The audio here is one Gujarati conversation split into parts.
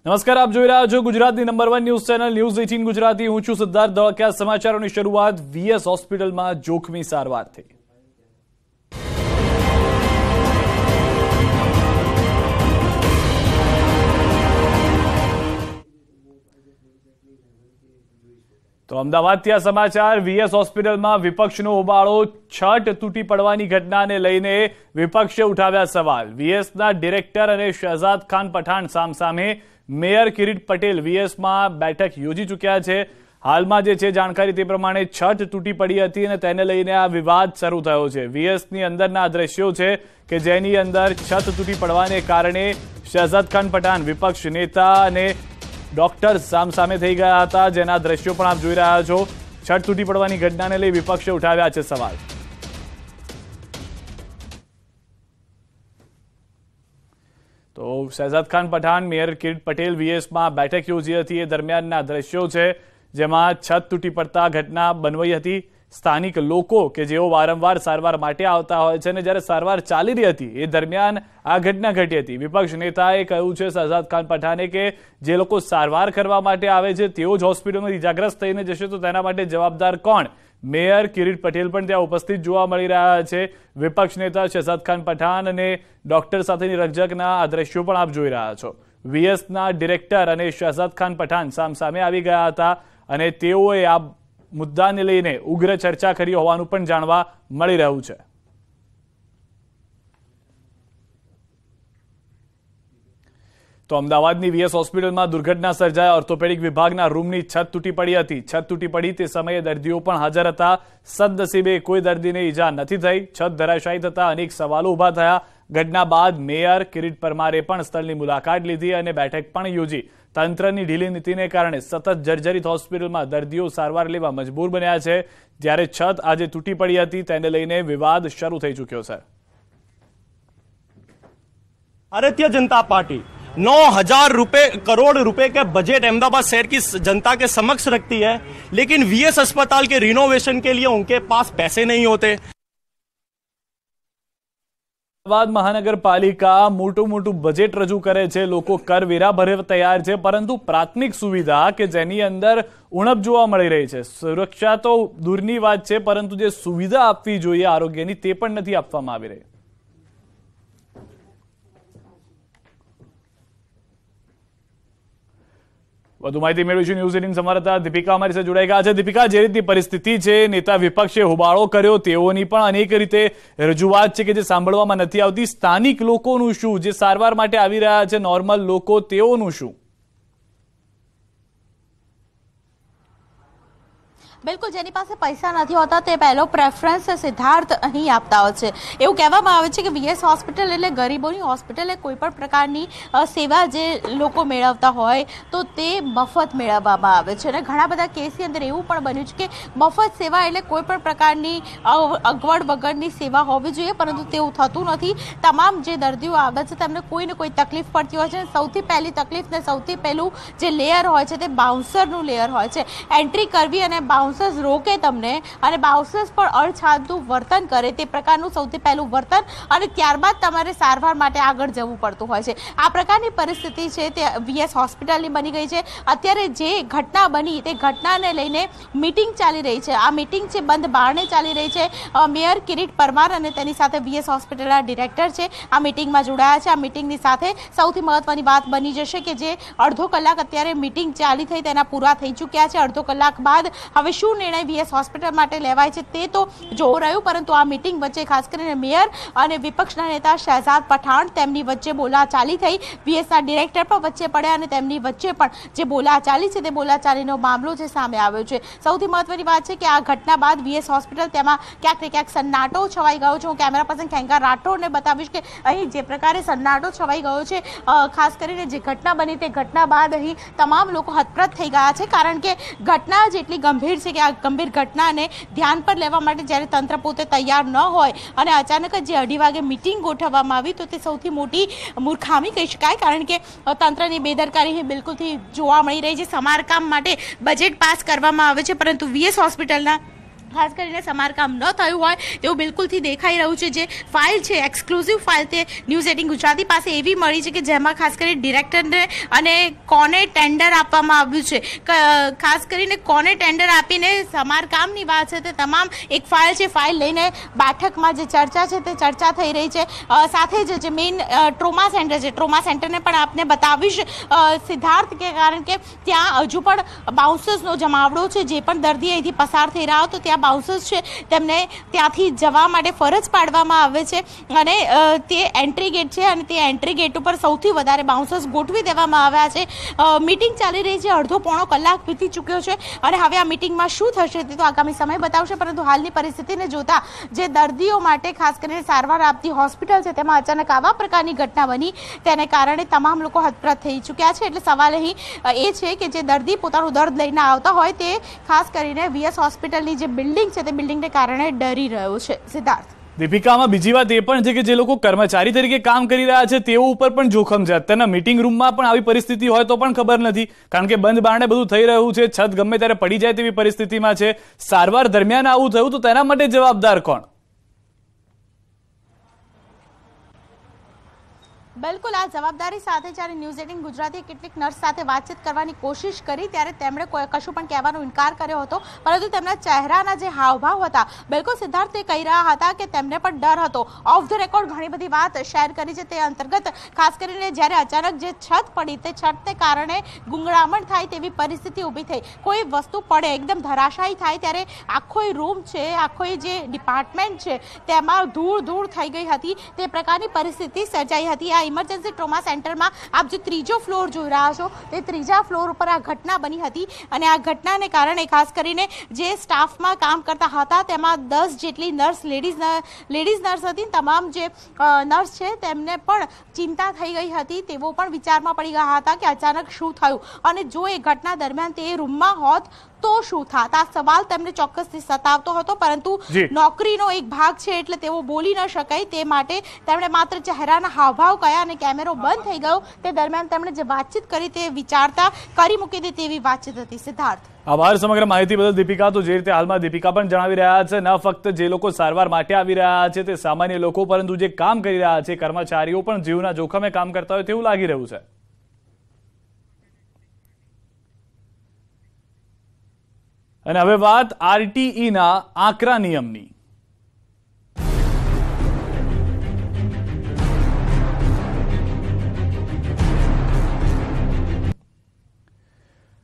નમસ્કાર, આપ જોઈ રહ્યા છો ગુજરાતની number 1 news channel news 18 Gujarati. હું છું સિદ્ધાર્થ ધોળકિયા। સમાચારોની શરૂઆત વીએસ હોસ્પિટલમાં જોખમી સારવારથી। તો અમદાવાદથી આ સમાચાર। વીએસ હોસ્પિટલમાં વિપક્ષનો હોબાળો। છત તૂટી પડવાની ઘટનાને લઈને વિપક્ષે ઉઠાવ્યા સવાલ। વીએસના ડિરેક્ટર અને શહેજાદ ખાન પઠાણ સામસામે। મેયર કિરીટ પટેલ વીએસમાં બેઠક યોજી ચૂક્યા છે। હાલમાં જે છે જાણકારી તે પ્રમાણે છત તૂટી પડી હતી અને તેને લઈને આ વિવાદ શરૂ થયો છે। વીએસની અંદરના દ્રશ્યો છે કે જેની અંદર છત તૂટી પડવાને કારણે શહેજાદ ખાન પઠાણ વિપક્ષ નેતા અને ડોક્ટર સામસામે થઈ ગયા હતા, જેના દ્રશ્યો પણ આપ જોઈ રહ્યા છો। છત તૂટી પડવાની ઘટનાને લઈ વિપક્ષે ઉઠાવ્યા છે સવાલ। તો શહેજાદ ખાન પઠાણ, મેયર કિરીટ પટેલ વીએસમાં બેઠક યોજી હતી। એ દરમિયાનના દ્રશ્યો છે જેમાં છત તૂટી પડતા ઘટના બનવાઈ હતી। સ્થાનિક લોકો કે જેઓ વારંવાર સારવાર માટે આવતા હોય છે અને જ્યારે સારવાર ચાલી રહી હતી એ દરમિયાન આ ઘટના ઘટી હતી। વિપક્ષ નેતાએ કહ્યું છે શહેજાદ ખાન પઠાણે કે જે લોકો સારવાર કરવા માટે આવે છે તેઓ જ હોસ્પિટલમાં ઇજાગ્રસ્ત થઈને જશે તો તેના માટે જવાબદાર કોણ? મેયર કિરીટ પટેલ પણ ત્યાં ઉપસ્થિત જોવા મળી રહ્યા છે। વિપક્ષ નેતા શહેજાદ ખાન પઠાણ અને ડોક્ટર સાથેની રકઝકના આ દ્રશ્યો પણ આપ જોઈ રહ્યા છો। વીએસના ડિરેક્ટર અને શહેજાદ ખાન પઠાણ સામસામે આવી ગયા હતા અને તેઓએ આ મુદ્દાને લઈને ઉગ્ર ચર્ચા કરી હોવાનું પણ જાણવા મળી રહ્યું છે। તો અમદાવાદની વીએસ હોસ્પિટલમાં દુર્ઘટના સર્જાઈ। ઓર્થોપેડિક વિભાગના રૂમની છત તૂટી પડી હતી। છત તૂટી પડી તે સમયે દર્દીઓ પણ હાજર હતા। સદનસીબે કોઈ દર્દીને ઈજા નથી થઈ। છત ધરાશાયી થતા અનેક સવાલો ઉભા થયા। ઘટના બાદ મેયર કિરીટ પરમારે પણ સ્થળની મુલાકાત લીધી અને બેઠક પણ યોજી। તંત્રની ઢીલી નીતિને કારણે સતત જર્જરિત હોસ્પિટલમાં દર્દીઓ સારવાર લેવા મજબૂર બન્યા છે। જ્યારે છત આજે તૂટી પડી હતી તેને લઈને વિવાદ શરૂ થઈ ચૂક્યો છે। भारतीय जनता पार्टी 9,000 करोड़ रुपए के बजट अहमदाबाद शहर की जनता के समक्ष रखती है, लेकिन वीएस अस्पताल के रिनोवेशन के लिए उनके पास पैसे नहीं होते। અમદાવાદ મહાનગરપાલિકા મોટું બજેટ રજૂ કરે છે, લોકો કરવેરા ભરવા તૈયાર છે, પરંતુ પ્રાથમિક સુવિધા કે જેની અંદર ઉણપ જોવા મળી રહી છે। સુરક્ષા તો દૂરની વાત છે, પરંતુ જે સુવિધા આપવી જોઈએ આરોગ્યની તે પણ નથી આપવામાં આવી રહી। વધુ માહિતી મેળવીશું ન્યૂઝ 18 સંવાદદાતા દીપિકા અમારી સાથે જોડાઈ ગયા છે। દીપિકા, જે રીતની પરિસ્થિતિ છે, નેતા વિપક્ષે હોબાળો કર્યો, તેઓની પણ અનેક રીતે રજૂઆત છે કે જે સાંભળવામાં નથી આવતી। સ્થાનિક લોકોનું શું, જે સારવાર માટે આવી રહ્યા છે નોર્મલ લોકો, તેઓનું શું? બિલકુલ, જેની પાસે પૈસા નથી હોતા તે પહેલો પ્રેફરન્સ સિદ્ધાર્થ અહીં આપતા હોય છે। એવું કહેવામાં આવે છે કે વીએસ હોસ્પિટલ એટલે ગરીબોની હોસ્પિટલ, કોઈ પણ પ્રકારની સેવા જે લોકો મેળવતા હોય તો તે મફત મેળવવામાં આવે છે। અને ઘણા બધા કેસની અંદર એવું પણ બન્યું છે કે મફત સેવા એટલે કોઈ પણ પ્રકારની અગવડ વગરની સેવા હોવી જોઈએ, પરંતુ તેવું થતું નથી। તમામ જે દર્દીઓ આવે છે તેમને કોઈ ને કોઈ તકલીફ પડતી હોય છે। સૌથી પહેલી તકલીફ ને સૌથી પહેલું જે લેયર હોય છે તે બાઉન્સરનું લેયર હોય છે। એન્ટ્રી કરવી અને બાઉન્સર્સ રોકે તમને અને બાઉન્સર્સ પણ અણછાતું વર્તન કરે તે પ્રકારનું સૌથી પહેલું વર્તન, અને ત્યારબાદ તમારે સારવાર માટે આગળ જવું પડતું હોય છે। આ પ્રકારની પરિસ્થિતિ છે તે વીએસ હોસ્પિટલની બની ગઈ છે। અત્યારે જે ઘટના બની તે ઘટનાને લઈને મીટિંગ ચાલી રહી છે। આ મીટિંગ છે બંધ બારણે ચાલી રહી છે। મેયર કિરીટ પરમાર અને તેની સાથે વીએસ હોસ્પિટલના ડિરેક્ટર છે આ મીટિંગમાં જોડાયા છે। આ મીટિંગની સાથે સૌથી મહત્વની વાત બની જશે કે જે અડધો કલાક અત્યારે મીટિંગ ચાલી થઈ તેના પૂરા થઈ ચૂક્યા છે। અડધો કલાક બાદ હવે શું નિર્ણય વીએસ હોસ્પિટલ માટે લેવાય છે તે તો જોવું રહ્યું, પરંતુ આ મીટિંગ વચ્ચે ખાસ કરીને મેયર અને વિપક્ષના નેતા શહેજાદ પઠાણ તેમની વચ્ચે બોલાચાલી થઈ। વીએસના ડિરેક્ટર પણ વચ્ચે પડ્યા અને તેમની વચ્ચે પણ જે બોલાચાલી છે તે બોલાચાલીનો મામલો છે સામે આવ્યો છે। સૌથી મહત્વની વાત છે કે આ ઘટના બાદ વીએસ હોસ્પિટલ તેમાં ક્યાંક ને ક્યાંક સન્નાટો છવાઈ ગયો છે। હું કેમેરા પર્સન ખેંગા રાઠોડને બતાવીશ કે અહીં જે પ્રકારે સન્નાટો છવાઈ ગયો છે, ખાસ કરીને જે ઘટના બની તે ઘટના બાદ અહીં તમામ લોકો હતપ્રત થઈ ગયા છે, કારણ કે ઘટના જેટલી ગંભીર છે કે આ ગંભીર ઘટનાને ધ્યાન પર લેવા માટે જ્યારે તંત્ર પોતે તૈયાર ન હોય અને અચાનક જ જે 2:30 વાગે મીટિંગ ગોઠવવામાં આવી તો તે સૌથી મોટી મૂર્ખામી કહી શકાય, કારણ કે તંત્રની બેદરકારી બિલકુલથી જોવા મળી રહી છે। સમારકામ માટે બજેટ પાસ કરવામાં આવે છે, પરંતુ વીએસ હોસ્પિટલના ખાસ કરીને સમારકામ ન થયું હોય તેવું બિલકુલથી દેખાઈ રહ્યું છે. જે ફાઇલ છે એક્સક્લુઝિવ ફાઇલ તે ન્યૂઝ 18 ગુજરાતી પાસે એવી મળી છે કે જેમાં ખાસ કરીને ડિરેક્ટરને અને કોને ટેન્ડર આપવામાં આવ્યું છે. ખાસ કરીને કોને ટેન્ડર આપીને સમારકામની વાત છે તે તમામ એક ફાઇલ છે. ફાઇલ લઈને બેઠકમાં જે ચર્ચા છે તે ચર્ચા થઈ રહી છે. સાથે જ જે મેઇન ટ્રોમા સેન્ટર છે, ટ્રોમા સેન્ટરને પણ આપને બતાવીશ સિદ્ધાર્થ, કે કારણ કે ત્યાં હજુ પણ બાઉન્સર્સનો જમાવડો છે. જે પણ દર્દી અહીંથી પસાર થઈ રહ્યા હોય તો ત્યાં બાઉન્સર્સ છે તેમને ત્યાંથી જવા માટે ફરજ પાડવામાં આવે છે અને તે એન્ટ્રી ગેટ છે અને તે એન્ટ્રી ગેટ ઉપર સૌથી વધારે બાઉન્સર્સ ગોઠવી દેવામાં આવ્યા છે. મીટિંગ ચાલી રહી છે, અડધો પોણો કલાક વીતી ચૂક્યો છે અને હવે આ મીટિંગમાં શું થશે તે તો આગામી સમય બતાવશે. પરંતુ હાલની પરિસ્થિતિને જોતા જે દર્દીઓ માટે ખાસ કરીને સારવાર આપતી હોસ્પિટલ છે તેમાં અચાનક આવા પ્રકારની ઘટના બની તેને કારણે તમામ લોકો હતપ્રત થઈ ચૂક્યા છે. એટલે સવાલ અહીં એ છે કે જે દર્દી પોતાનું દર્દ લઈને આવતા હોય તે ખાસ કરીને વીએસ હોસ્પિટલની જે બિલ્ડિંગ છે તે બિલ્ડિંગને કારણે ડરી રહ્યો છે. સિદ્ધાર્થ. દીપિકામાં બીજી વાત એ પણ છે કે જે લોકો કર્મચારી તરીકે કામ કરી રહ્યા છે તેઓ ઉપર પણ જોખમ છે. અત્યારના મીટિંગ રૂમમાં પણ આવી પરિસ્થિતિ હોય તો પણ ખબર નથી, કારણ કે બંધ બારણે બધું થઈ રહ્યું છે. છત ગમે ત્યારે પડી જાય તેવી પરિસ્થિતિમાં છે. સારવાર દરમિયાન આવું થયું તો તેના માટે જવાબદાર કોણ? બિલકુલ આ જવાબદારી સાથે જ્યારે ન્યૂઝ 18 ગુજરાતીએ કેટલીક નર્સ સાથે વાતચીત કરવાની કોશિશ કરી ત્યારે તેમણે કશું પણ કહેવાનો ઇનકાર કર્યો હતો. પરંતુ તેમના ચહેરાના જે હાવભાવ હતા, બિલકુલ સિદ્ધાર્થ તે કહી રહ્યા હતા કે તેમને પણ ડર હતો. ઓફ ધ રેકોર્ડ ઘણી બધી વાત શેર કરી છે. તે અંતર્ગત ખાસ કરીને જ્યારે અચાનક જે છત પડી તે છતને કારણે ગુંગળામણ થાય તેવી પરિસ્થિતિ ઊભી થઈ. કોઈ વસ્તુ પડે એકદમ ધરાશાયી થાય ત્યારે આખો રૂમ છે, આખો જે ડિપાર્ટમેન્ટ છે તેમાં ધૂળ ધૂળ થઈ ગઈ હતી. તે પ્રકારની પરિસ્થિતિ સર્જાઈ હતી. આ ઇમરજન્સી ટ્રોમા સેન્ટરમાં આપ જે ત્રીજો ફ્લોર જોઈ રહ્યા છો તે ત્રીજા ફ્લોર ઉપર આ ઘટના બની હતી અને આ ઘટનાને કારણે ખાસ કરીને જે સ્ટાફમાં કામ કરતા હતા તેમાં 10 જેટલી નર્સ લેડીઝ નર્સ હતી. તમામ જે નર્સ છે તેમને પણ ચિંતા થઈ ગઈ હતી. તેઓ પણ વિચારમાં પડી ગયા હતા કે અચાનક શું થયું અને જો એ ઘટના દરમિયાન તે રૂમમાં હોત તો શું થાત. આ સવાલ તેમને ચોક્કસથી સતાવતો હતો. પરંતુ નોકરીનો એક ભાગ છે એટલે તેઓ બોલી ન શકાય તે માટે તેમણે માત્ર ચહેરાના હાવભાવ કયા અને કેમેરો બંધ થઈ ગયો તે દરમિયાન તેમણે જે વાતચીત કરી તે વિચારતા કરી મૂકી દે તેવી વાતચીત હતી. સિદ્ધાર્થ. આભાર સમગ્ર માહિતી બદલ દીપિકા. તો જે રીતે હાલમાં દીપિકા પણ જણાવી રહ્યા છે, ન ફક્ત જે લોકો સારવાર માટે આવી રહ્યા છે તે સામાન્ય લોકો, પરંતુ જે કામ કરી રહ્યા છે કર્મચારીઓ પણ જીવના જોખમે કામ કરતા હોય તેવું લાગી રહ્યું છે. અને હવે વાત આરટીઈના આકરા નિયમની.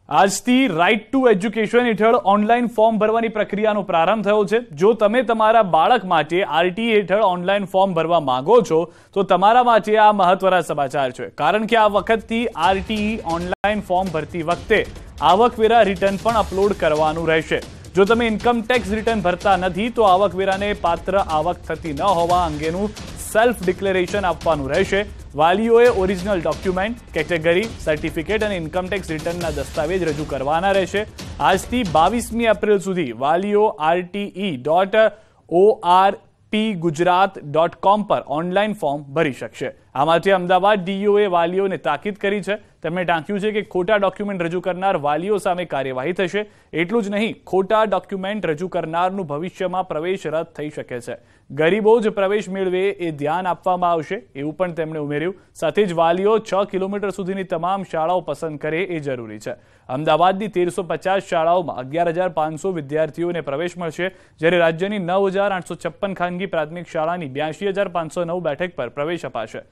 આજથી રાઇટ ટુ એજ્યુકેશન હેઠળ ઓનલાઈન ફોર્મ ભરવાની પ્રક્રિયાનો પ્રારંભ થયો છે. જો તમે તમારા બાળક માટે આરટીઈ હેઠળ ઓનલાઈન ફોર્મ ભરવા માંગો છો તો તમારા માટે આ મહત્વના સમાચાર છે. કારણ કે આ વખતથી આરટીઈ ઓનલાઈન ફોર્મ ભરતી વખતે આવકવેરા રિટર્ન પણ અપલોડ કરવાનું રહેશે. જો તમે ઇન્કમ ટેક્સ રિટર્ન ભરતા નથી તો આવકવેરાને પાત્ર આવક થતી ન હોવા અંગેનું સેલ્ફ ડિક્લેરેશન આપવાનું રહેશે. વાલીઓએ ઓરિજિનલ ડોક્યુમેન્ટ, કેટેગરી, સર્ટિફિકેટ અને ઇન્કમટેક્સ રિટર્નના દસ્તાવેજ રજૂ કરવાના રહેશે. આજથી 22મી એપ્રિલ સુધી વાલીઓ rte.orpgujarat.com પર ઓનલાઈન ફોર્મ ભરી શકશે. આ માટે અમદાવાદ ડીઈઓએ વાલીઓને તાકીદ કરી છે. તેમણે ટાંક્યું છે કે ખોટા ડોક્યુમેન્ટ રજૂ કરનાર વાલીઓ સામે કાર્યવાહી થશે. એટલું જ નહીં, ખોટા ડોક્યુમેન્ટ રજૂ કરનારનું ભવિષ્યમાં પ્રવેશ રદ થઈ શકે છે. ગરીબો જ પ્રવેશ મેળવે એ ધ્યાન આપવામાં આવશે એવું પણ તેમણે ઉમેર્યું. સાથે જ વાલીઓ 6 કિલોમીટર સુધીની તમામ શાળાઓ પસંદ કરે એ જરૂરી છે. અમદાવાદની 1350 શાળાઓમાં 11,500 વિદ્યાર્થીઓને પ્રવેશ મળશે, જ્યારે રાજ્યની 9,856 ખાનગી પ્રાથમિક શાળાની 82,509 બેઠક પર પ્રવેશ અપાશે.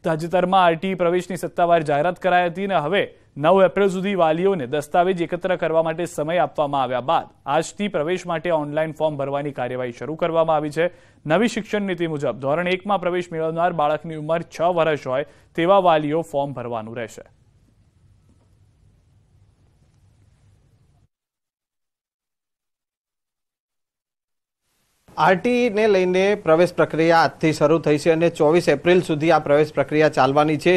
તાજેતરમાં આરટીઈ પ્રવેશની સત્તાવાર જાહેરાત કરાઈ હતી અને હવે 9 એપ્રિલ સુધી વાલીઓને દસ્તાવેજ એકત્ર કરવા માટે સમય આપવામાં આવ્યા બાદ આજથી પ્રવેશ માટે ઓનલાઈન ફોર્મ ભરવાની કાર્યવાહી શરૂ કરવામાં આવી છે. નવી શિક્ષણ નીતિ મુજબ ધોરણ 1માં પ્રવેશ મેળવનાર બાળકની ઉંમર 6 વર્ષ હોય તેવા વાલીઓ ફોર્મ ભરવાનું રહેશે. આરટીઈને લઈને પ્રવેશ પ્રક્રિયા આજથી શરૂ થઈ છે અને 24 એપ્રિલ સુધી આ પ્રવેશ પ્રક્રિયા ચાલવાની છે.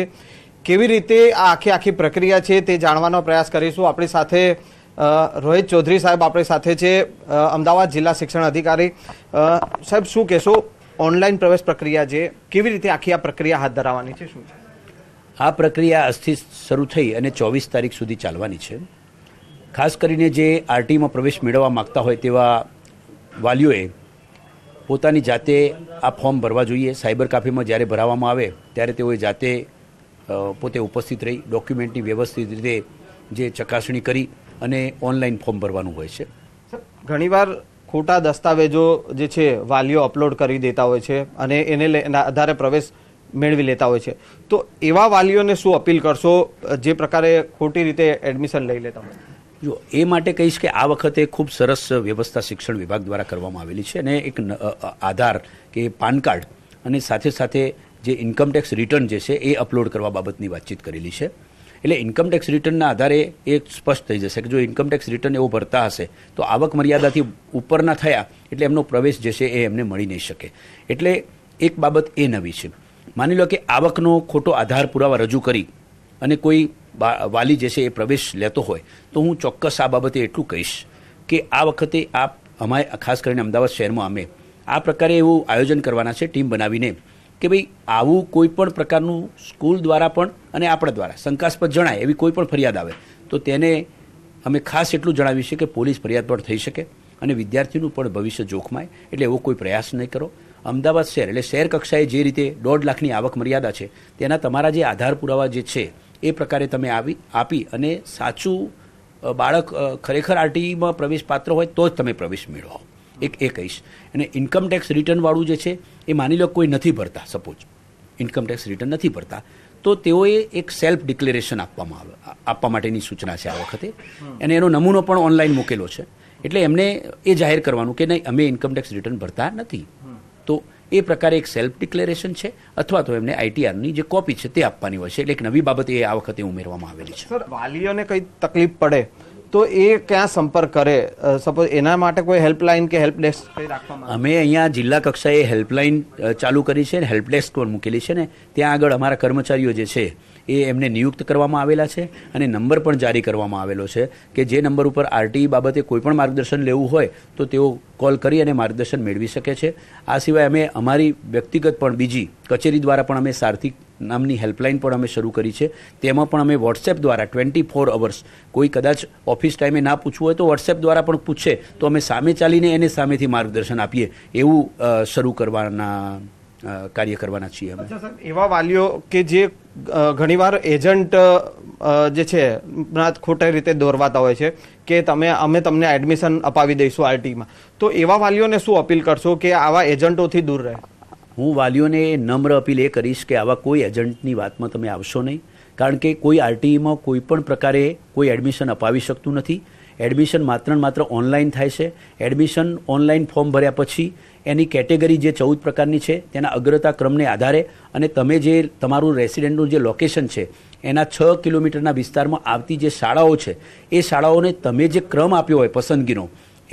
કેવી રીતે આ આખી પ્રક્રિયા છે તે જાણવાનો પ્રયાસ કરીશું. આપણી સાથે રોહિત ચૌધરી સાહેબ આપણી સાથે છે, અમદાવાદ જિલ્લા શિક્ષણ અધિકારી. સાહેબ, શું કહેશો? ઓનલાઈન પ્રવેશ પ્રક્રિયા છે, કેવી રીતે આખી આ પ્રક્રિયા હાથ ધરાવવાની છે? શું છે આ પ્રક્રિયા આજથી શરૂ થઈ અને 24 તારીખ સુધી ચાલવાની છે. ખાસ કરીને જે આરટીમાં પ્રવેશ મેળવવા માગતા હોય તેવા વાલીઓએ પોતાની જાતે આ ફોર્મ ભરવા જોઈએ. સાયબર કાફેમાં જ્યારે ભરાવવામાં આવે ત્યારે તેઓએ જાતે પોતે ઉપસ્થિત રહી ડોક્યુમેન્ટની વ્યવસ્થિત રીતે જે ચકાસણી કરી અને ઓનલાઈન ફોર્મ ભરવાનું હોય છે. ઘણીવાર ખોટા દસ્તાવેજો જે છે વાલીઓ અપલોડ કરી દેતા હોય છે અને એને આધારે પ્રવેશ મેળવી લેતા હોય છે, તો એવા વાલીઓને શું અપીલ કરશો જે પ્રકારે ખોટી રીતે એડમિશન લઈ લેતા હોય? જો એ માટે કહીશ કે આ વખતે ખૂબ સરસ વ્યવસ્થા શિક્ષણ વિભાગ દ્વારા કરવામાં આવેલી છે અને એક આધાર કે પાન કાર્ડ અને સાથે સાથે જે ઇન્કમટેક્સ રિટર્ન જે છે એ અપલોડ કરવા બાબતની વાતચીત કરેલી છે. એટલે ઇન્કમટેક્સ રિટર્નના આધારે એ સ્પષ્ટ થઈ જશે કે જો ઇન્કમટેક્સ રિટર્ન એવો ભરતા હશે તો આવક મર્યાદાથી ઉપરના થયા એટલે એમનો પ્રવેશ જે છે એ એમને મળી નહીં શકે. એટલે એક બાબત એ નવી છે. માની લો કે આવકનો ખોટો આધાર પુરાવા રજૂ કરી અને કોઈ વાલી જે છે એ પ્રવેશ લેતો હોય તો હું ચોક્કસ આ બાબતે એટલું કહીશ કે આ વખતે અમારે ખાસ કરીને અમદાવાદ શહેરમાં અમે આ પ્રકારે એવું આયોજન કરવાના છે ટીમ બનાવીને કે ભાઈ આવું કોઈ પણ પ્રકારનું સ્કૂલ દ્વારા પણ અને આપણા દ્વારા શંકાસ્પદ જણાય એવી કોઈ પણ ફરિયાદ આવે તો તેને અમે ખાસ એટલું જણાવીએ છીએ કે પોલીસ ફરિયાદ પણ થઈ શકે અને વિદ્યાર્થીનું પણ ભવિષ્ય જોખમાય. એટલે એવો કોઈ પ્રયાસ નહીં કરો. અમદાવાદ શહેર એટલે શહેર કક્ષાએ જે રીતે 1.5 લાખની આવક મર્યાદા છે તેના તમારા જે આધાર પુરાવા જે છે એ પ્રકારે તમે આપી અને સાચું બાળક ખરેખર આરટીઈમાં પ્રવેશ પાત્ર હોય તો જ તમે પ્રવેશ મેળવો. એ કહીશ. અને ઇન્કમટેક્સ રિટર્નવાળું જે છે એ માની લો કોઈ નથી ભરતા, સપોઝ ઇન્કમટેક્સ રિટર્ન નથી ભરતા તો તેઓએ એક સેલ્ફ ડિક્લેરેશન આપવા માટેની સૂચના છે આ વખતે અને એનો નમૂનો પણ ઓનલાઈન મૂકેલો છે. એટલે એમને એ જાહેર કરવાનું કે નહીં અમે ઇન્કમટેક્સ રિટર્ન ભરતા નથી, તો એ પ્રકારે એક સેલ્ફ ડિક્લેરેશન છે અથવા તો એમને આઈટીઆરની જે કોપી છે તે આપવાની હોય છે. એટલે એક નવી બાબત એ આ વખતે ઉમેરવામાં આવેલી છે. સર, વાલીઓને કંઈ તકલીફ પડે તો એ ક્યાં સંપર્ક કરે? સપોઝ એના માટે કોઈ હેલ્પલાઇન કે હેલ્પ ડેસ્ક રાખવામાં? અમે અહીંયા જિલ્લા કક્ષાએ હેલ્પલાઇન ચાલુ કરી છે અને હેલ્પ ડેસ્ક પણ મૂકેલી છે ને ત્યાં આગળ અમારા કર્મચારીઓ જે છે એ એમને નિયુક્ત કરવામાં આવેલા છે અને નંબર પણ જારી કરવામાં આવેલો છે કે જે નંબર ઉપર આરટીઈ બાબતે કોઈ પણ માર્ગદર્શન લેવું હોય તો તેઓ કોલ કરી અને માર્ગદર્શન મેળવી શકે છે. આ સિવાય અમે અમારી વ્યક્તિગત પણ બીજી કચેરી દ્વારા પણ અમે સાર્થિક નામની હેલ્પલાઇન પણ અમે શરૂ કરી છે. તેમાં પણ અમે વોટ્સએપ દ્વારા 24 અવર્સ કોઈ કદાચ ઓફિસ ટાઈમે ના પૂછવું હોય તો વોટ્સએપ દ્વારા પણ પૂછે તો અમે સામે ચાલીને એને સામેથી માર્ગદર્શન આપીએ એવું શરૂ કરવાના કાર્ય કરવાના છીએ અમે. અચ્છા સર, એવા વાલીઓ કે જે ઘણીવાર એજન્ટ જે છે ખોટી રીતે દોરવાતા હોય છે કે અમે તમને એડમિશન અપાવી દઈશું આરટીમાં, તો એવા વાલીઓને શું અપીલ કરશો કે આવા એજન્ટોથી દૂર રહે? હું વાલીઓને નમ્ર અપીલ એ કરીશ કે આવા કોઈ એજન્ટની વાતમાં તમે આવશો નહીં, કારણ કે કોઈ આરટીઈમાં કોઈ પણ પ્રકારે કોઈ એડમિશન અપાવી શકતું નથી. એડમિશન માત્ર ને માત્ર ઓનલાઈન થાય છે. એડમિશન ઓનલાઈન ફોર્મ ભર્યા પછી એની કેટેગરી જે 14 પ્રકારની છે તેના અગ્રતા ક્રમને આધારે અને તમે જે તમારું રેસિડેન્ટનું જે લોકેશન છે એના 6 કિલોમીટરના વિસ્તારમાં આવતી જે શાળાઓ છે એ શાળાઓને તમે જે ક્રમ આપ્યો હોય પસંદગીનો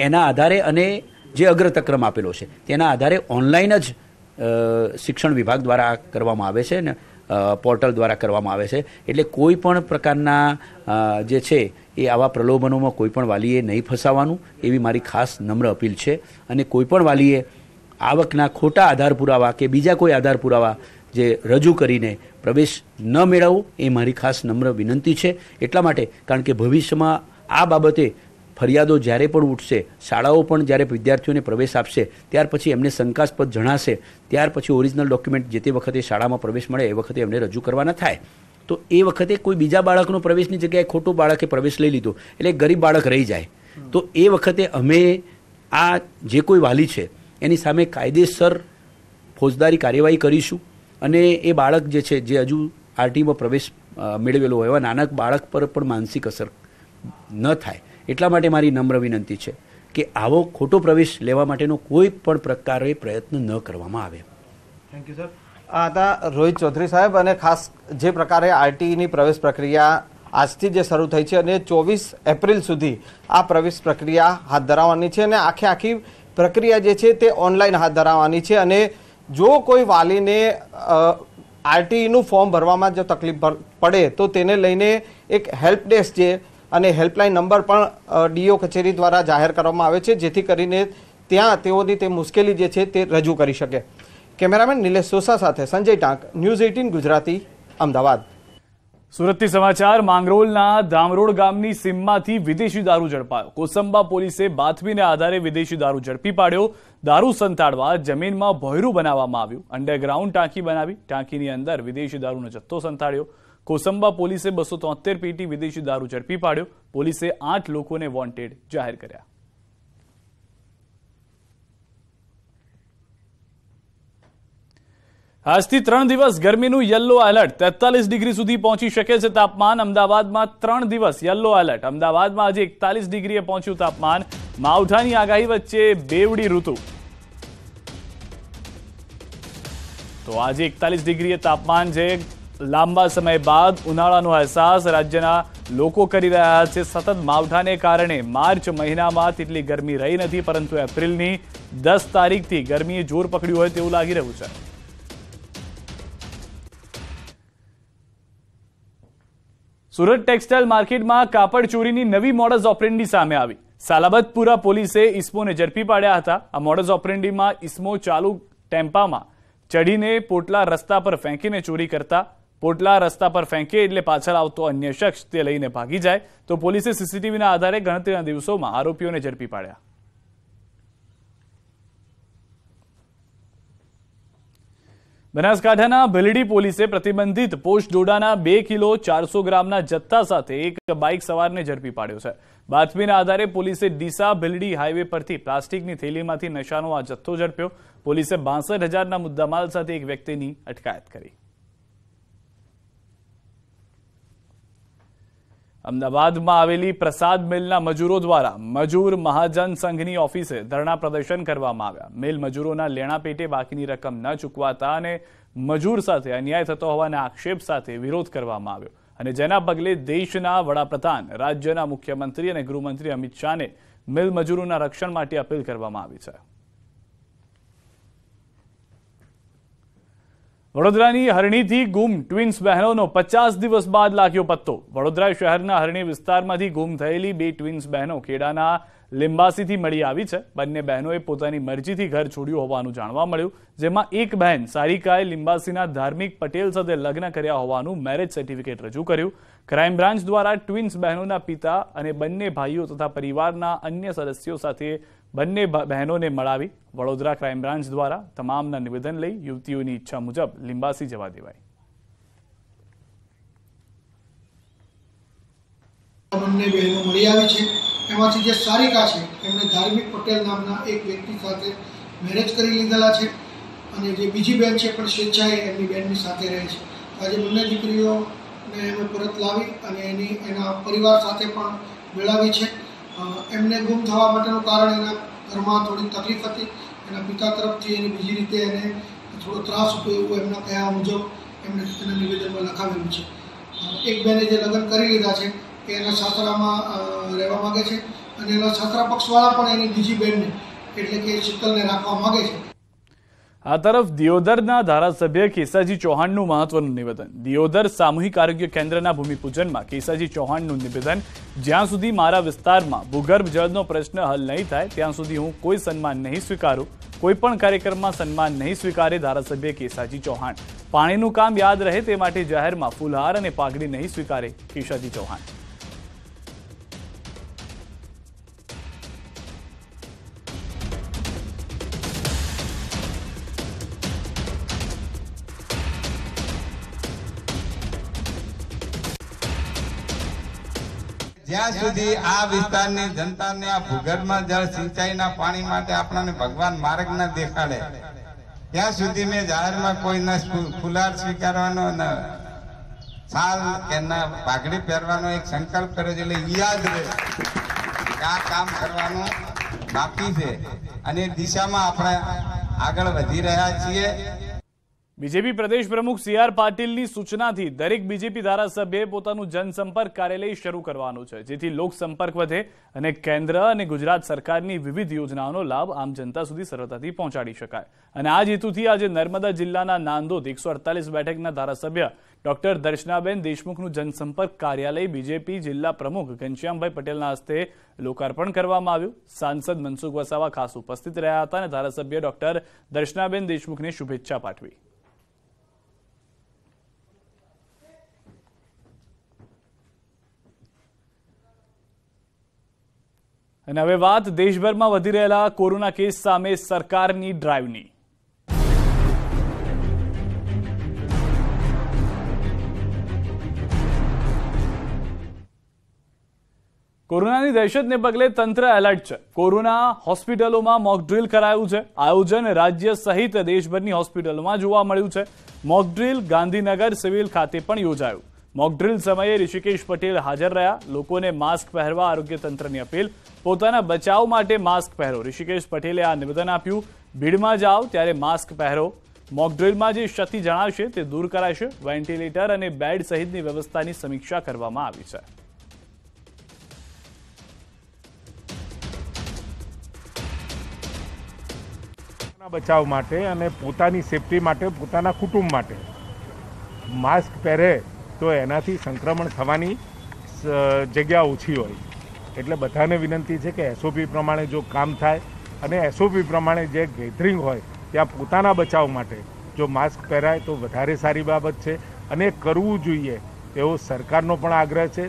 એના આધારે અને જે અગ્રતા ક્રમ આપેલો છે તેના આધારે ઓનલાઈન જ શિક્ષણ વિભાગ દ્વારા કરવામાં આવે છે ને પોર્ટલ દ્વારા કરવામાં આવે છે. એટલે કોઈ પણ પ્રકારના જે છે એ આવા પ્રલોભનોમાં કોઈ પણ વાલીએ નહીં ફસાવાનું એવી મારી ખાસ નમ્ર અપીલ છે. અને કોઈ પણ વાલીએ આવકના ખોટા આધાર પુરાવા કે બીજા કોઈ આધાર પુરાવા જે રજૂ કરીને પ્રવેશ ન મેળવવો એ મારી ખાસ નમ્ર વિનંતી છે. એટલા માટે કારણ કે ભવિષ્યમાં આ બાબતે ફરિયાદો જ્યારે પણ ઉઠશે, શાળાઓ પણ જ્યારે વિદ્યાર્થીઓને પ્રવેશ આપશે ત્યાર પછી એમને શંકાસ્પદ જણાશે ત્યાર પછી ઓરિજિનલ ડોક્યુમેન્ટ જે તે વખતે શાળામાં પ્રવેશ મળે એ વખતે એમને રજૂ કરવાના થાય તો એ વખતે કોઈ બીજા બાળકનો પ્રવેશની જગ્યાએ ખોટું બાળકે પ્રવેશ લઈ લીધો એટલે ગરીબ બાળક રહી જાય. તો એ વખતે અમે આ જે કોઈ વાલી છે એની સામે કાયદેસર ફોજદારી કાર્યવાહી કરીશું અને એ બાળક જે છે જે હજુ આરટીમાં પ્રવેશ મેળવેલો હોય એવા નાના બાળક પર પણ માનસિક અસર ન થાય એટલા માટે મારી નમ્ર વિનંતી છે કે આવો ખોટો પ્રવેશ લેવા માટેનો કોઈ પણ પ્રકારે પ્રયત્ન ન કરવામાં આવે. Thank you sir. આ હતા રોહિત ચૌધરી સાહેબ અને ખાસ જે પ્રકારે આરટીઈની પ્રવેશ પ્રક્રિયા આજથી જે શરૂ થઈ છે અને 24 એપ્રિલ સુધી આ પ્રવેશ પ્રક્રિયા હાથ ધરાવવાની છે અને આખી પ્રક્રિયા જે છે તે ઓનલાઈન હાથ ધરાવવાની છે. અને જો કોઈ વાલીને આરટીઈનું ફોર્મ ભરવામાં જો તકલીફ પડે તો તેને લઈને એક હેલ્પ ડેસ્ક છે અને હેલ્પલાઇન નંબર પણ ડીઓ કચેરી દ્વારા જાહેર કરવામાં આવે છે જેથી કરીને ત્યાં તેઓની તે મુશ્કેલી જે છે તે રજૂ કરી શકે. કેમેરામેન નિલેશ સોસા સાથે સંજય ટાંક, ન્યૂઝ 18 ગુજરાતી, અમદાવાદ. સુરતથી સમાચાર માંગરોળના ધામરોડ ગામની સીમમાંથી વિદેશી દારૂ ઝડપાયો। કોસંબા પોલીસે બાતમીને આધારે વિદેશી દારૂ ઝડપી પાડ્યો। દારૂ સંતાડવા જમીનમાં ભોંયરું બનાવવામાં આવ્યું। અંડરગ્રાઉન્ડ ટાંકી બનાવી ટાંકીની અંદર વિદેશી દારૂનો જથ્થો સંતાડ્યો। કોસંબા પોલીસે 273 પેટી વિદેશી દારૂ ઝડપી પાડ્યો। પોલીસે 8 લોકોને વોન્ટેડ જાહેર કર્યા। આજથી 3 દિવસ ગરમીનું યલો એલર્ટ। 43 ડિગ્રી સુધી પહોંચી શકે છે તાપમાન। અમદાવાદમાં 3 દિવસ યલો એલર્ટ। અમદાવાદમાં આજે 41 ડિગ્રીએ પહોંચ્યું તાપમાન। માવઠાની આગાહી વચ્ચે બેવડી ઋતુ। તો આજે 41 ડિગ્રીએ તાપમાન છે। લાંબા સમય બાદ ઉનાળાનો અહેસાસ રાજ્યના લોકો કરી રહ્યા છે। સતત માવઠાને કારણે માર્ચ મહિનામાં તેટલી ગરમી રહી નથી, પરંતુ એપ્રિલની 10 તારીખથી ગરમીએ જોર પકડ્યું હોય તેવું લાગી રહ્યું છે। સુરત ટેક્સટાઇલ માર્કેટમાં કાપડ ચોરીની નવી મોડસ ઓપરેન્ડી સામે આવી। સાલાબતપુરા પોલીસે ઇસ્મોને ઝડપી પાડ્યા હતા। આ મોડસ ઓપરેન્ડીમાં ઇસ્મો ચાલુ ટેમ્પામાં ચડીને પોટલા રસ્તા પર ફેંકીને ચોરી કરતા। પોટલા રસ્તા પર ફેંકે એટલે પાછળ આવતો અન્ય શખ્સ તે લઈને ભાગી જાય। તો પોલીસે સીસીટીવીના આધારે ગણતરીના દિવસોમાં આરોપીઓને ઝડપી પાડ્યા। બનાસકાંઠાના ભીલડી પોલીસે પ્રતિબંધિત પોસ્ટ ડોડાના 2 કિલો 400 ગ્રામના જથ્થા સાથે એક બાઇક સવારને ઝડપી પાડ્યો છે। બાતમીના આધારે પોલીસે ડીસા ભીલડી હાઈવે પરથી પ્લાસ્ટિકની થેલીમાંથી નશાનો આ જથ્થો ઝડપ્યો। પોલીસે 62,000ના મુદ્દામાલ સાથે એક વ્યક્તિની અટકાયત કરી। અમદાવાદમાં આવેલી પ્રસાદ મિલના મજૂરો દ્વારા મજૂર મહાજન સંઘની ઓફિસે ધરણા પ્રદર્શન કરવામાં આવ્યા। મિલ મજૂરોના લેણા પેટે બાકીની રકમ ન ચૂકવાતા અને મજૂર સાથે અન્યાય થતો હોવાના આક્ષેપ સાથે વિરોધ કરવામાં આવ્યો અને જેના પગલે દેશના વડાપ્રધાન, રાજ્યના મુખ્યમંત્રી અને ગૃહમંત્રી અમિત શાહને મિલ મજૂરોના રક્ષણ માટે અપીલ કરવામાં આવી છે। વડોદરાની હરણીથી ગુમ ટ્વિન્સ બહેનોનો 50 દિવસ બાદ લાગ્યો પત્તો। વડોદરા શહેરના હરણી વિસ્તારમાંથી ગુમ થયેલી 2 ટ્વિન્સ બહેનો ખેડાના લિંબાસીથી મળી આવી છે। બંને બહેનોએ પોતાની મરજીથી ઘર છોડ્યું હોવાનું જાણવા મળ્યું, જેમાં એક બહેન સારિકાએ લિંબાસીના ધાર્મિક પટેલ સાથે લગ્ન કર્યા હોવાનું મેરેજ સર્ટિફિકેટ રજૂ કર્યું। ક્રાઇમ બ્રાન્ચ દ્વારા ટ્વિન્સ બહેનોના પિતા અને બંને ભાઈઓ તથા પરિવારના અન્ય સદસ્યો સાથે બંને બહેનોને મળાવી વડોદરા ક્રાઇમ બ્રાન્ચ દ્વારા તમામના નિવેદન લઈ યુવતીઓની ઈચ્છા મુજબ લિંબાસી જવા દેવાઈ। બંને બહેનો મળી આવી છે। એમાંથી જે સારિકા છે એમણે ધાર્મિક પટેલ નામના એક વ્યક્તિ સાથે મેરેજ કરી લીધેલા છે અને જે બીજી બહેન છે પણ સ્વેચ્છાએ એમની બહેનની સાથે રહે છે। આજે બંને દીકરીઓને એમણે પરત લાવી અને એના પરિવાર સાથે પણ મેળવી છે। એમને ગુમ થવા માટેનું કારણ એના ઘરમાં થોડી તકલીફ હતી। એના પિતા તરફથી એની બીજી રીતે એને થોડો ત્રાસ હતો એવું એમના કહેવા મુજબ એમણે તેના નિવેદનમાં લખાવેલું છે। એક બહેને જે લગ્ન કરી લીધા છે એ એના સાસરામાં રહેવા માગે છે અને એના સાસરા પક્ષવાળા પણ એની બીજી બહેનને એટલે કે શીતલને રાખવા માગે છે। આ તરફ દિયોદરના ધારાસભ્ય કેસાજી ચૌહાણનું મહત્વનું નિવેદન। દિયોદર સામૂહિક આરોગ્ય કેન્દ્રના ભૂમિપૂજનમાં કેસાજી ચૌહાણનું નિવેદન, જ્યાં સુધી મારા વિસ્તારમાં ભૂગર્ભ જળનો પ્રશ્ન હલ નહીં થાય ત્યાં સુધી હું કોઈ સન્માન નહીં સ્વીકારું। કોઈ પણ કાર્યક્રમમાં સન્માન નહીં સ્વીકારે ધારાસભ્ય કેસાજી ચૌહાણ। પાણીનું કામ યાદ રહે તે માટે જાહેરમાં ફૂલહાર અને પાઘડી નહીં સ્વીકારે કેસાજી ચૌહાણ। જ્યાં સુધી આ વિસ્તારની જનતાને આ ભૂગર્ભમાં જળ સિંચાઈના પાણી માટે આપણને ભગવાન માર્ગ ન દેખાડે ત્યાં સુધી મેં જાહેરમાં કોઈ ન ફુલાર સ્વીકારવાનો ન સાલ કે ન પાઘડી પહેરવાનો એક સંકલ્પ કર્યો છે। એટલે યાદ રહે કે આ કામ કરવાનું બાકી છે અને એ દિશામાં આપણે આગળ વધી રહ્યા છીએ। બીજેપી પ્રદેશ પ્રમુખ CR પાટીલની સૂચનાથી દરેક બીજેપી ધારાસભ્યએ પોતાનું જનસંપર્ક કાર્યાલય શરૂ કરવાનું છે, જેથી લોકસંપર્ક વધે અને કેન્દ્ર અને ગુજરાત સરકારની વિવિધ યોજનાઓનો લાભ આમ જનતા સુધી સરળતાથી પહોંચાડી શકાય। અને આ જ હેતુથી આજે નર્મદા જિલ્લાના નાંદોદ 148 બેઠકના ધારાસભ્ય ડોક્ટર દર્શનાબેન દેશમુખનું જનસંપર્ક કાર્યાલય બીજેપી જિલ્લા પ્રમુખ ઘનશ્યામભાઈ પટેલના હસ્તે લોકાર્પણ કરવામાં આવ્યું। સાંસદ મનસુખ વસાવા ખાસ ઉપસ્થિત રહ્યા હતા અને ધારાસભ્ય ડોક્ટર દર્શનાબેન દેશમુખને શુભેચ્છા પાઠવી। અને હવે વાત દેશભરમાં વધી રહેલા કોરોના કેસ સામે સરકારની ડ્રાઈવની. કોરોનાની દહેશતને પગલે તંત્ર એલર્ટ છે. કોરોના હોસ્પિટલોમાં મોકડ્રીલ કરાયું છે. આયોજન રાજ્ય સહિત દેશભરની હોસ્પિટલોમાં જોવા મળ્યું છે. મોકડ્રીલ ગાંધીનગર સિવિલ ખાતે પણ યોજાયું. મોકડ્રીલ સમયે ઋષિકેશ પટેલ હાજર રહ્યા. લોકોને માસ્ક પહેરવા આરોગ્ય તંત્રની અપીલ. પોતાના બચાવ માટે માસ્ક પહેરો. ઋષિકેશ પટેલે આ નિવેદન આપ્યું. ભીડમાં જાઓ ત્યારે માસ્ક પહેરો. મોકડ્રીલમાં જે ક્ષતિ જણાશે તે દૂર કરાશે. વેન્ટિલેટર અને બેડ સહિતની વ્યવસ્થાની સમીક્ષા કરવામાં આવી છે. બચાવ માટે અને પોતાની સેફટી માટે, પોતાના કુટુંબ માટે માસ્ક પહેરે તો એનાથી સંક્રમણ થવાની જગ્યા ઓછી હોય. એટલે બધાને વિનંતી છે કે એસઓપી પ્રમાણે જો કામ થાય અને એસઓપી પ્રમાણે જે ગેધરિંગ હોય ત્યાં પોતાના બચાવ માટે જો માસ્ક પહેરાય તો વધારે સારી બાબત છે અને કરવું જોઈએ એવો સરકારનો પણ આગ્રહ છે.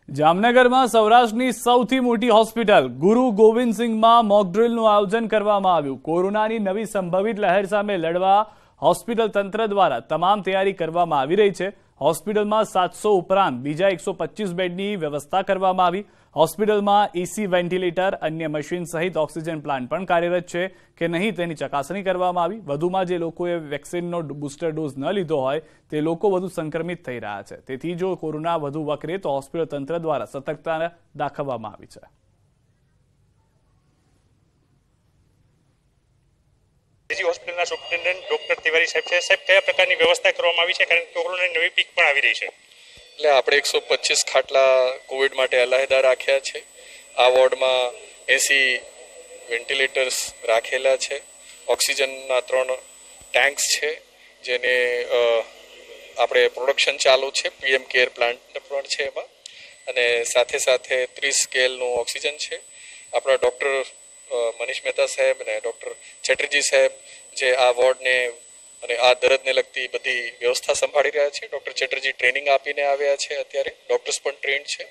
જામનગરમાં સૌરાષ્ટ્રની સૌથી મોટી હોસ્પિટલ ગુરુ ગોવિંદસિંઘમાં મોકડ્રીલનું આયોજન કરવામાં આવ્યું. કોરોનાની નવી સંભવિત લહેર સામે લડવા હોસ્પિટલ તંત્ર દ્વારા તમામ તૈયારી કરવામાં આવી રહી છે. હોસ્પિટલમાં 700 ઉપરાંત બીજા 125 બેડની વ્યવસ્થા કરવામાં આવી. હોસ્પિટલમાં એસી, વેન્ટિલેટર, અન્ય મશીન સહિત ઓક્સિજન પ્લાન્ટ પણ કાર્યરત છે કે નહીં તેની ચકાસણી કરવામાં આવી. વધુમાં જે લોકોએ વેક્સિનનો બુસ્ટર ડોઝ ન લીધો હોય તે લોકો વધુ સંક્રમિત થઈ રહ્યા છે. તેથી જો કોરોના વધુ વકરે તો હોસ્પિટલ તંત્ર દ્વારા સતર્કતા દાખવવામાં આવી છે. બીજી હોસ્પિટલના સુપ્રિન્ટેન્ડન્ટ ડોક્ટર તિવારી સાહેબ છે. સાહેબ, કયા પ્રકારની વ્યવસ્થા કરવામાં આવી છે? કારણ કે કોરોનાની નવી પીક પણ આવી રહી છે. એટલે આપણે 125 ખાટલા કોવિડ માટે અલાયદા રાખ્યા છે. આ વોર્ડમાં 80 વેન્ટિલેટર્સ રાખેલા છે. ઓક્સિજનના 3 ટેન્ક્સ છે જેને આપણે પ્રોડક્શન ચાલુ છે. પીએમ કેર પ્લાન્ટ પણ છે એમાં, અને સાથે સાથે 30 સ્કેલનું ઓક્સિજન છે. આપણા ડૉક્ટર મનીષ મહેતા સાહેબ અને ડૉક્ટર ચેટર્જી સાહેબ જે આ વોર્ડને અને આ દર્દને લગતી બધી વ્યવસ્થા સંભાળી રહ્યા છે. ડૉક્ટર ચેટર્જી ટ્રેનિંગ આપીને આવ્યા છે. અત્યારે ડૉક્ટર્સ પણ ટ્રેન્ડ છે.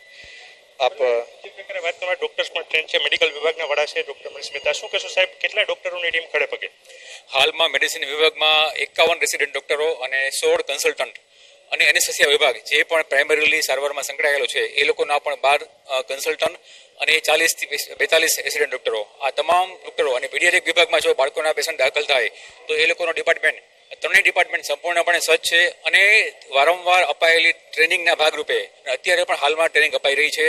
આપ જે પ્રકારે વાત કરવા, ડૉક્ટર્સ પણ ટ્રેન્ડ છે. મેડિકલ વિભાગના વડા છે ડૉક્ટર મનીષ મહેતા. શું કહેશો સાહેબ, કેટલા ડૉક્ટરોની ટીમ ખડે પગે? હાલમાં મેડિસિન વિભાગમાં 51 રેસિડેન્ટ ડૉક્ટરો અને 16 કન્સલ્ટન્ટ અને એનેસ્થેસિયા વિભાગ જે પણ પ્રાઇમરીલી સારવારમાં સંકળાયેલો છે એ લોકોના પણ 12 કન્સલ્ટન્ટ અને 40 થી 42 રેસિડેન્ટ ડૉક્ટરો. આ તમામ ડૉક્ટરો અને પીડિયાટ્રિક વિભાગમાં જો બાળકોના પેશન્ટ દાખલ થાય તો એ લોકોનો ડિપાર્ટમેન્ટ, ત્રણેય ડિપાર્ટમેન્ટ સંપૂર્ણપણે સજ્જ છે અને વારંવાર અપાયેલી ટ્રેનિંગના ભાગરૂપે અત્યારે પણ હાલમાં ટ્રેનિંગ અપાઈ રહી છે.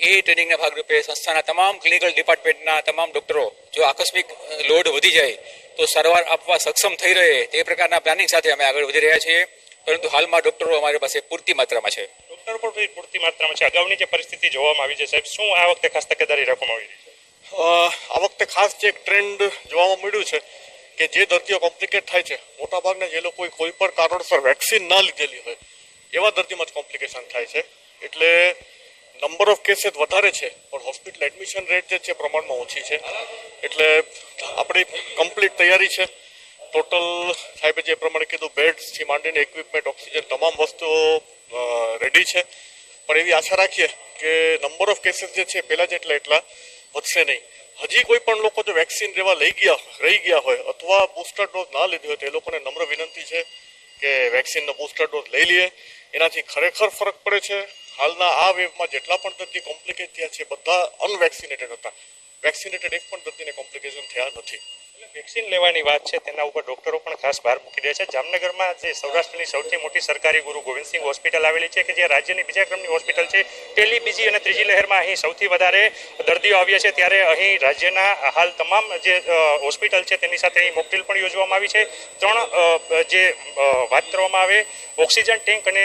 એ ટ્રેનિંગના ભાગરૂપે સંસ્થાના તમામ ક્લિનિકલ ડિપાર્ટમેન્ટના તમામ ડૉક્ટરો જો આકસ્મિક લોડ વધી જાય તો સારવાર આપવા સક્ષમ થઈ રહે તે પ્રકારના પ્લાનિંગ સાથે અમે આગળ વધી રહ્યા છીએ. પરંતુ હાલમાં ડૉક્ટરો અમારી પાસે પૂરતી માત્રામાં છે. ડૉક્ટરો પણ પૂરતી માત્રામાં છે. અગાઉની જે પરિસ્થિતિ જોવામાં આવી છે સાહેબ, શું આ વખતે ખાસ તકેદારી રાખવામાં આવી રહી છે? આ વખતે ખાસ જે એક ટ્રેન્ડ જોવામાં મળ્યું છે કે જે દર્દીઓ કોમ્પ્લિકેટ થાય છે, મોટાભાગના જે લોકોએ કોઈ પણ કારણસર વેક્સિન ના લીધેલી હોય એવા દર્દીમાં જ કોમ્પ્લિકેશન થાય છે. એટલે નંબર ઓફ કેસીસ વધારે છે પણ હોસ્પિટલ એડમિશન રેટ જે છે પ્રમાણમાં ઓછી છે. એટલે આપણી કમ્પ્લીટ તૈયારી છે. ટોટલ સાહેબે જે પ્રમાણે કીધું, બેડ્સથી માંડીને ઇક્વિપમેન્ટ, ઓક્સિજન તમામ વસ્તુઓ રેડી છે. પણ એવી આશા રાખીએ કે નંબર ઓફ કેસીસ જે છે પહેલાં જેટલા એટલા વધશે નહીં. હજી કોઈ પણ લોકો જો વેક્સિન રહી ગયા હોય અથવા બૂસ્ટર ડોઝ ના લીધી હોય તો એ લોકોને નમ્ર વિનંતી છે કે વેક્સિનનો બૂસ્ટર ડોઝ લઈ લઈએ. એનાથી ખરેખર ફરક પડે છે. હાલના આ વેવમાં જેટલા પણ દર્દી કોમ્પ્લિકેટ થયા છે બધા અનવેક્સિનેટેડ હતા. વેક્સિનેટેડ એક પણ દર્દીને કોમ્પ્લિકેશન થયા નથી. વેક્સિન લેવાની વાત છે તેના ઉપર ડૉક્ટરો પણ ખાસ ભાર મૂકી રહ્યા છે. જામનગરમાં જે સૌરાષ્ટ્રની સૌથી મોટી સરકારી ગુરુ ગોવિંદસિંઘ હોસ્પિટલ આવેલી છે કે જે રાજ્યની બીજા ક્રમની હોસ્પિટલ છે. પહેલી, બીજી અને ત્રીજી લહેરમાં અહીં સૌથી વધારે દર્દીઓ આવ્યા છે. ત્યારે અહીં રાજ્યના હાલ તમામ જે હોસ્પિટલ છે તેની સાથે અહીં મોકડ્રીલ પણ યોજવામાં આવી છે. 3 જે વાત કરવામાં આવે, ઓક્સિજન ટેન્ક અને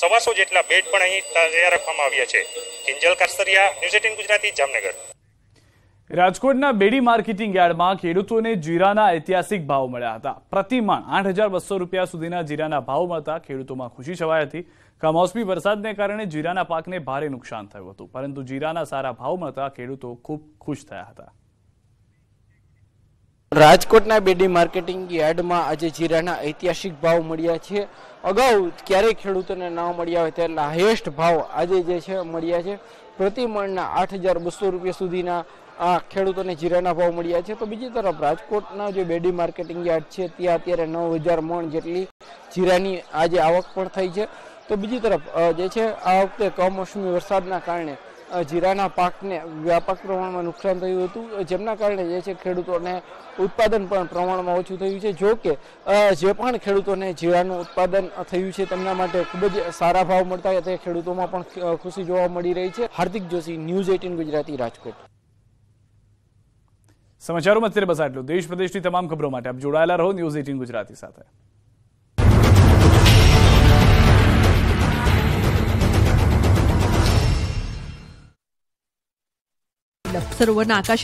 125 જેટલા બેડ પણ અહીં તૈયાર રાખવામાં આવ્યા છે. કિંજલ કાસરિયા, ન્યૂઝ 18 ગુજરાતી, જામનગર. રાજકોટના બેડી માર્કેટિંગ યાર્ડમાં ખેડૂતોને જીરાના ઐતિહાસિક ભાવ મળ્યા હતા. પ્રતિમણ 8,200 રૂપિયા સુધીના જીરાના ભાવ મળતા ખેડૂતોમાં ખુશી છવાઈ હતી. કમોસમી વરસાદને કારણે જીરાના પાકને ભારે નુકસાન થયું હતું, પરંતુ જીરાના સારા ભાવ મળતા ખેડૂતો ખૂબ ખુશ થયા હતા. રાજકોટના બેડી માર્કેટિંગ યાર્ડમાં આજે જીરાના ઐતિહાસિક ભાવ મળ્યા છે। અગાઉ ક્યારેય ખેડૂતોને ન મળ્યા હોય તેટલા હાઈએસ્ટ ભાવ આજે જે છે મળ્યા છે। પ્રતિ મણના 8,200 રૂપિયા સુધીના ખેડૂતોને જીરાના ભાવ મળ્યા છે। તો બીજી તરફ રાજકોટના જે બેડી માર્કેટિંગ યાર્ડ છે ત્યાં અત્યારે 9,000 મણ જેટલી જીરાની આજે આવક પણ થઈ છે। તો બીજી તરફ જે છે આ વખતે કમોસમી વરસાદના કારણે જીરાના પાકને વ્યાપક પ્રમાણમાં નુકસાન થયું હતું, જેમના કારણે જે છે ખેડૂતોને ઉત્પાદન પણ પ્રમાણમાં ઓછું થયું છે। જો કે જે પણ ખેડૂતોને જીરાનું ઉત્પાદન થયું છે તેમના માટે ખૂબ જ સારા ભાવ મળતા તે ખેડૂતોમાં પણ ખુશી જોવા મળી રહી છે। હાર્દિક જોશી, ન્યૂઝ 18 ગુજરાતી, રાજકોટ। સમાચારોમાં અત્યારે બસ આટલું। દેશ પ્રદેશની તમામ ખબરો માટે આપ જોડાયેલા રહો ન્યૂઝ 18 ગુજરાતી સાથે। સરોવરના આકાશ